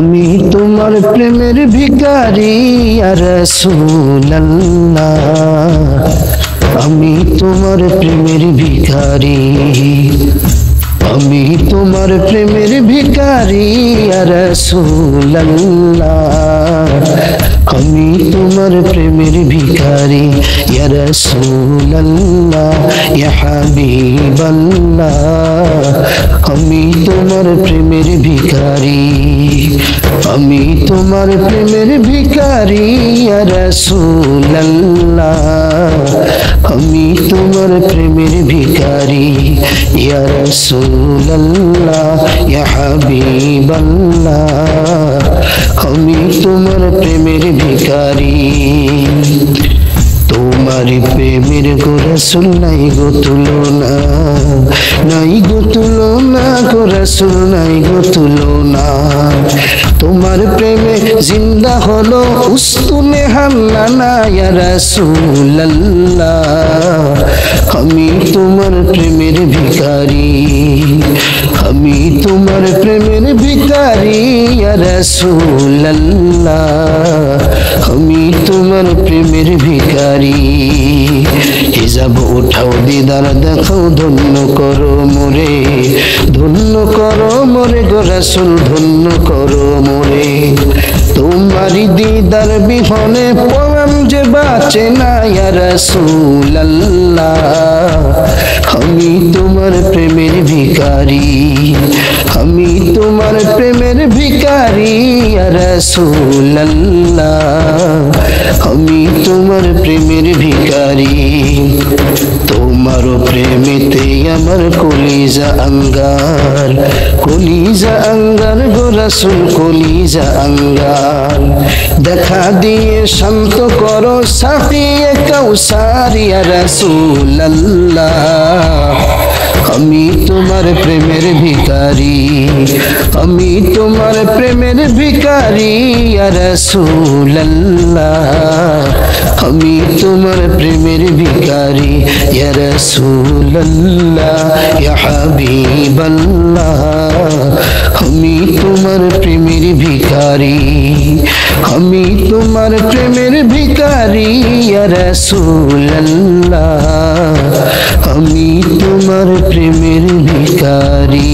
আমি তোমার প্রেমের ভিখারি ইয়া রাসূলুল্লাহ, আমি তোমার প্রেমের ভিখারি, আমি তোমার প্রেমের ভিখারি ইয়া রাসূলুল্লাহ, আমি তোমার প্রেমের ভিখারি ইয়া রাসূলুল্লাহ ইয়া হাবিবাল্লাহ, আমি তোমার প্রেমের ভিখারি, আমি তোমার প্রেমের ভিখারি ইয়া রাসূলুল্লাহ, আমি তোমার প্রেমের ভিখারি ইয়া রাসূলুল্লাহ ইয়া হাবিবাল্লাহ, আমি তোমার প্রেমের ভিখারি। তোমার প্রেমের গো রাসূল নাই গো তুলনা, নাই গো তুলনা গো রাসূল নাই গো তুলনা, তোমার প্রেমে জিন্দা হলো উস্তুনে হান্নানা ইয়া রাসূলুল্লাহ, আমি তোমার প্রেমের ভিখারি, আমি তোমার প্রেমের ভিখারি ইয়া রাসূলুল্লাহ, আমি তোমার প্রেমের ভিখারি। হিজাব উঠাও দিদার দেখাও ধন্য করো মোরে, ধন্য করো মোরে গো রাসূল ধন্য করো মোরে, তোমারি দিদার বিহনে পরাণ যে বাঁচে না ইয়া রাসূলুল্লাহ, আমি তোমার প্রেমের ভিখারি, আমি তোমার প্রেমের ভিখারি ইয়া রাসূলুল্লাহ, আমি তোমার প্রেমের ভিখারি। তোমার প্রেমেতে আমার কলিজা আঙ্গার, কলিজা আঙ্গার গো রাসূল কলিজা আঙ্গার, দেখা দিয়ে শান্ত করো সাফিয়ে কাউসার ইয়া রাসূলুল্লাহ, আমি তোমার প্রেমের ভিখারি, আমি তোমার প্রেমের ভিখারি ইয়া রাসূলুল্লাহ, আমি তোমার প্রেমের ভিখারি ইয়া রাসূলুল্লাহ ইয়া হাবিবাল্লাহ, আমি তোমার প্রেমের ভিখারি, আমি তোমার প্রেমের ভিখারি ইয়া রাসূলুল্লাহ, আমি তোমার প্রেমের ভিখারি।